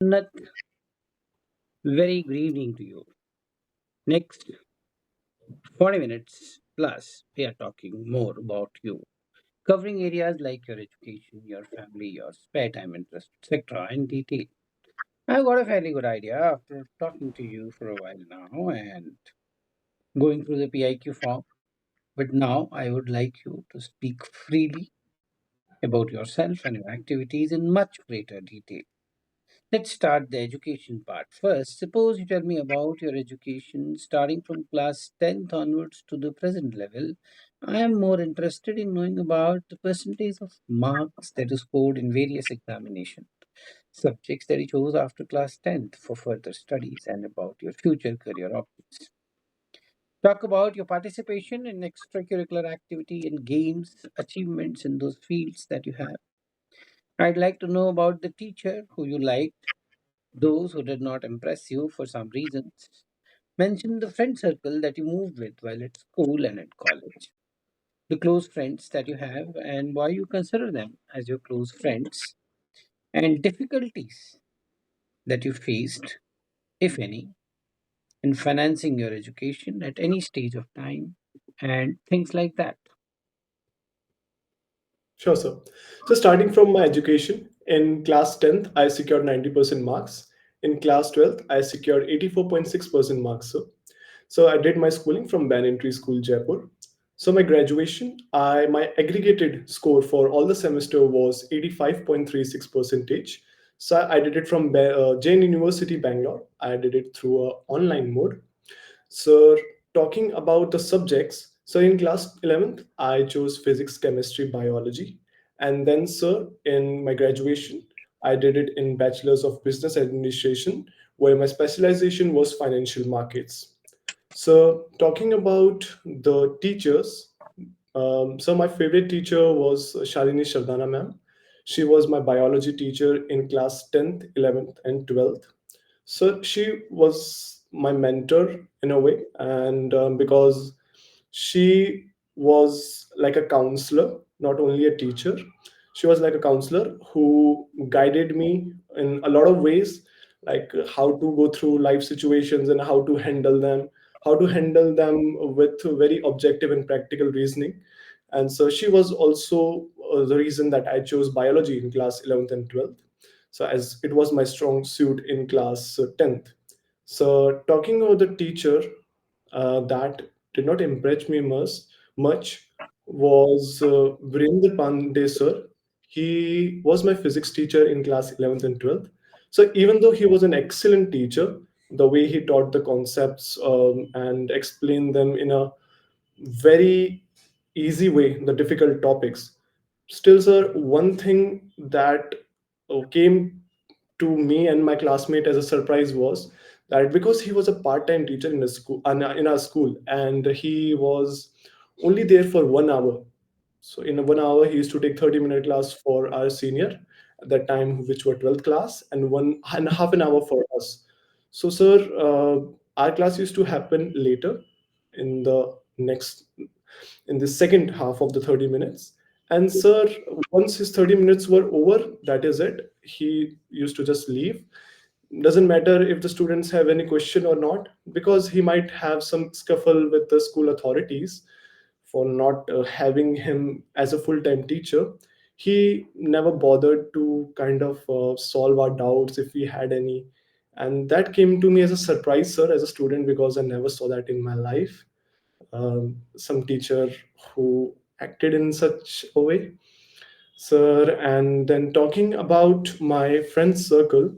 Not very good evening to you. Next 40 minutes plus, we are talking more about you, covering areas like your education, your family, your spare time interests, etc. in detail. I've got a fairly good idea after talking to you for a while now and going through the PIQ form. But now I would like you to speak freely about yourself and your activities in much greater detail. Let's start the education part first. Suppose you tell me about your education starting from class 10th onwards to the present level. I am more interested in knowing about the percentage of marks that you scored in various examination subjects that you chose after class 10th for further studies and about your future career options. Talk about your participation in extracurricular activity and games, achievements in those fields that you have. I'd like to know about the teacher who you liked, those who did not impress you for some reasons. Mention the friend circle that you moved with while at school and at college. The close friends that you have and why you consider them as your close friends. And difficulties that you faced, if any, in financing your education at any stage of time and things like that. Sure, sir. So, starting from my education, in class 10th, I secured 90% marks. In class 12th, I secured 84.6% marks, sir. So, I did my schooling from Banyan School, Jaipur. So, my graduation, my aggregated score for all the semester was 85.36 percentage. So, I did it from Jain University, Bangalore. I did it through a online mode. So, talking about the subjects, so in class 11th, I chose physics, chemistry, biology. And then, sir, in my graduation, I did it in Bachelor's of Business Administration, where my specialization was financial markets. So, talking about the teachers, so my favorite teacher was Shalini Shardana ma'am. She was my biology teacher in class 10th, 11th, and 12th. So she was my mentor in a way, and because she was like a counselor, not only a teacher, she was like a counselor who guided me in a lot of ways, like how to go through life situations and how to handle them with very objective and practical reasoning. And so she was also the reason that I chose biology in class 11th and 12th, so as it was my strong suit in class 10th. So talking about the teacher that did not impress me much was Virendra Pandey sir. He was my physics teacher in class 11th and 12th. So even though he was an excellent teacher, the way he taught the concepts and explained them in a very easy way, the difficult topics. Still, sir, one thing that came to me and my classmate as a surprise was that because he was a part-time teacher in a school in our school, and he was only there for 1 hour. So in 1 hour, he used to take 30-minute class for our senior at that time, which were 12th class, and one and half an hour for us. So, sir, our class used to happen later in the next in the second half of the 30 minutes. And sir, once his 30 minutes were over, that is it. He used to just leave. Doesn't matter if the students have any question or not, because he might have some scuffle with the school authorities for not having him as a full-time teacher. He never bothered to kind of solve our doubts if we had any. And that came to me as a surprise, sir, as a student, because I never saw that in my life. Some teacher who acted in such a way, sir. And then talking about my friend circle,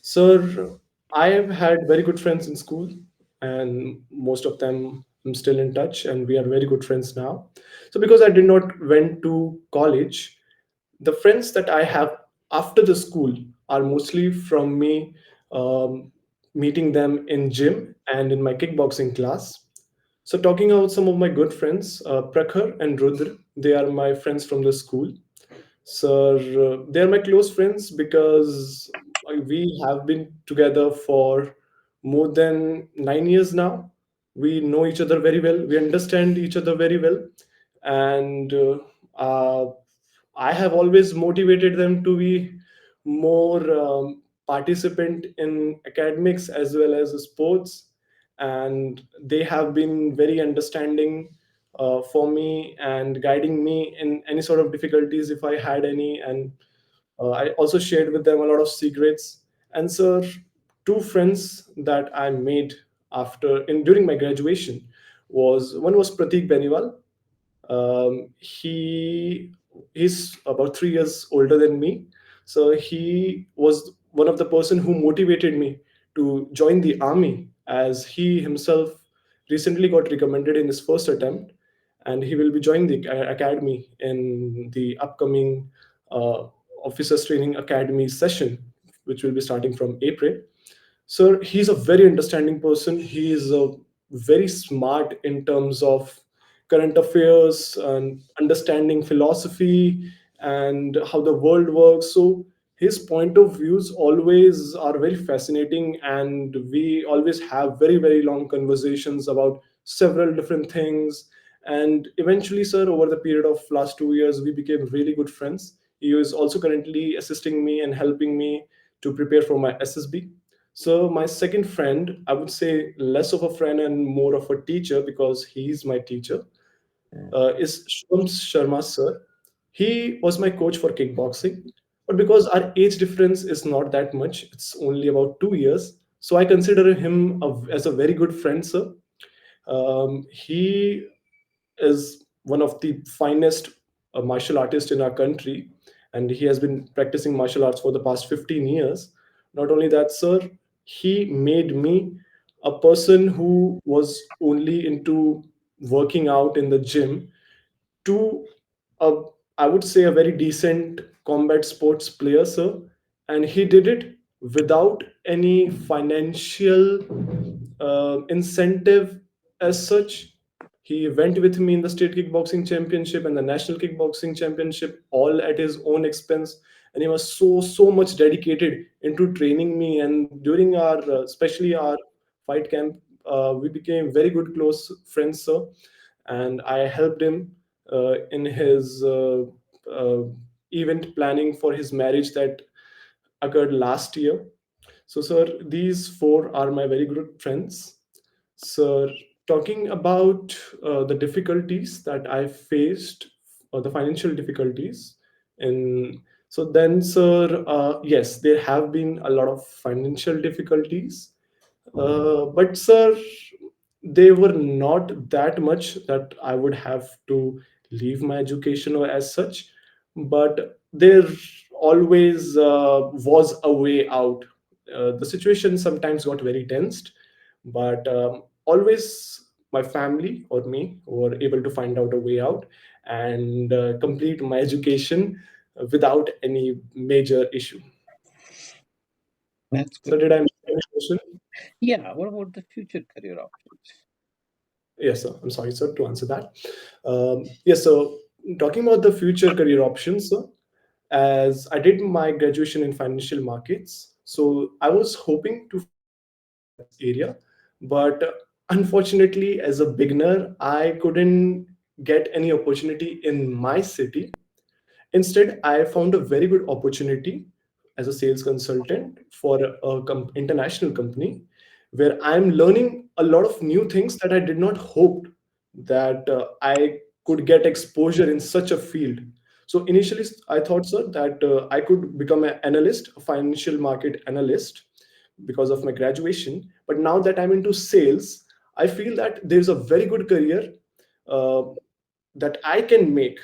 sir, I have had very good friends in school, and most of them I'm still in touch, and we are very good friends now. So because I did not went to college, the friends that I have after the school are mostly from me um, meeting them in gym and in my kickboxing class. So talking about some of my good friends, Prakhar and Rudra, they are my friends from the school. So they are my close friends because we have been together for more than 9 years now. We know each other very well. We understand each other very well, and I have always motivated them to be more participant in academics as well as sports, and they have been very understanding for me and guiding me in any sort of difficulties if I had any. And I also shared with them a lot of secrets. And sir, two friends that I made after in during my graduation was one was Pratik Beniwal. He's about 3 years older than me, so he was one of the person who motivated me to join the army, as he himself recently got recommended in his first attempt, and he will be joining the academy in the upcoming uh, officers training academy session, which will be starting from April. Sir, he's a very understanding person. He is very smart in terms of current affairs and understanding philosophy and how the world works. So his point of views always are very fascinating, and we always have very, very long conversations about several different things. And eventually, sir, over the period of last 2 years, we became really good friends. He is also currently assisting me and helping me to prepare for my SSB. So my second friend, I would say less of a friend and more of a teacher because he's my teacher, is Shubham Sharma sir. He was my coach for kickboxing, but because our age difference is not that much, it's only about 2 years. So I consider him as a very good friend, sir. He is one of the finest martial artists in our country, and he has been practicing martial arts for the past 15 years. Not only that, sir, he made me a person who was only into working out in the gym to a, I would say, a very decent combat sports player, sir. And he did it without any financial incentive as such. He went with me in the state kickboxing championship and the national kickboxing championship, all at his own expense. And he was so much dedicated into training me. And during our, especially our fight camp, we became very good close friends, sir. And I helped him in his uh, event planning for his marriage that occurred last year. So, sir, these four are my very good friends. Sir, talking about the difficulties that I faced, or the financial difficulties, in so then, sir, yes, there have been a lot of financial difficulties, but sir, they were not that much that I would have to leave my education or as such, but there always was a way out. The situation sometimes got very tensed, but always my family or me were able to find out a way out and complete my education without any major issue. That's So, good. did I answer your question? Yeah, what about the future career options? Yes, sir. I'm sorry, sir, to answer that. Yes, so talking about the future career options, sir, as I did my graduation in financial markets, so I was hoping to find a job in that area, but unfortunately, as a beginner, I couldn't get any opportunity in my city. Instead, I found a very good opportunity as a sales consultant for a international company where I'm learning a lot of new things that I did not hope that I could get exposure in such a field. So initially, I thought, sir, that I could become an analyst, a financial market analyst, because of my graduation. But now that I'm into sales, I feel that there's a very good career uh, that I can make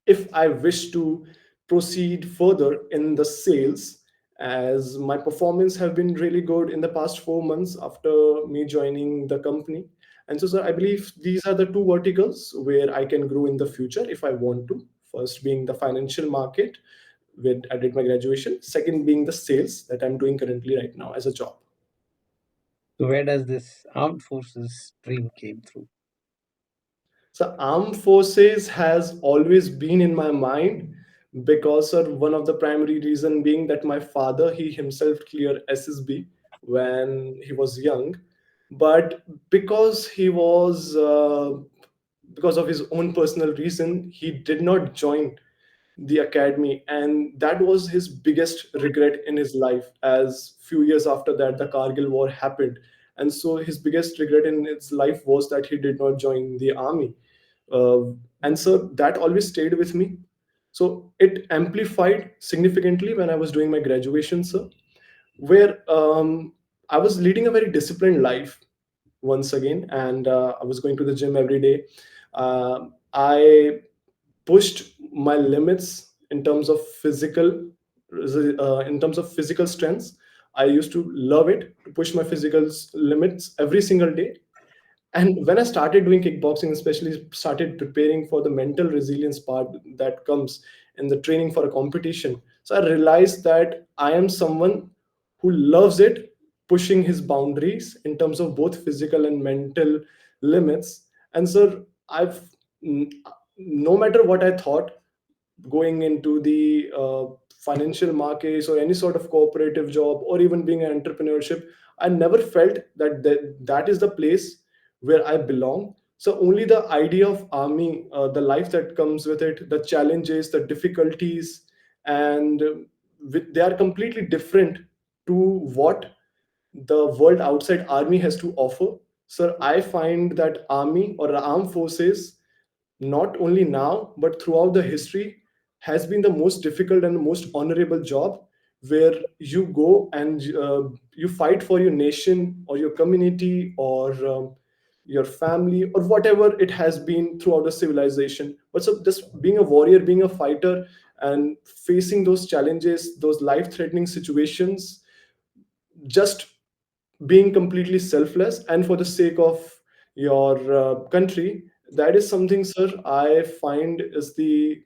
if I wish to proceed further in the sales, as my performance have been really good in the past 4 months after me joining the company. And so, sir, I believe these are the two verticals where I can grow in the future if I want to. First being the financial market, where I did my graduation. Second being the sales that I'm doing currently right now as a job. So where does this armed forces dream came through? So armed forces has always been in my mind because sir, one of the primary reason being that my father he himself cleared SSB when he was young, but because he was because of his own personal reason he did not join the academy, and that was his biggest regret in his life, as few years after that the Kargil war happened. And so his biggest regret in his life was that he did not join the army. uh, and so that always stayed with me. So it amplified significantly when I was doing my graduation, sir, where I was leading a very disciplined life once again, and I was going to the gym every day. I pushed my limits in terms of physical strengths. I used to love it to push my physical limits every single day. And when I started doing kickboxing, especially started preparing for the mental resilience part that comes in the training for a competition, so I realized that I am someone who loves it, pushing his boundaries in terms of both physical and mental limits. And so I've, no matter what I thought, going into the financial markets or any sort of cooperative job or even being an entrepreneurship, I never felt that is the place where I belong. So only the idea of army, the life that comes with it, the challenges, the difficulties, and they are completely different to what the world outside army has to offer. So I find that army or armed forces, not only now but throughout the history, has been the most difficult and the most honorable job, where you go and you fight for your nation or your community or your family or whatever it has been throughout the civilization. But so just being a warrior, being a fighter, and facing those challenges, those life threatening situations, just being completely selfless and for the sake of your country, that is something, sir, I find is the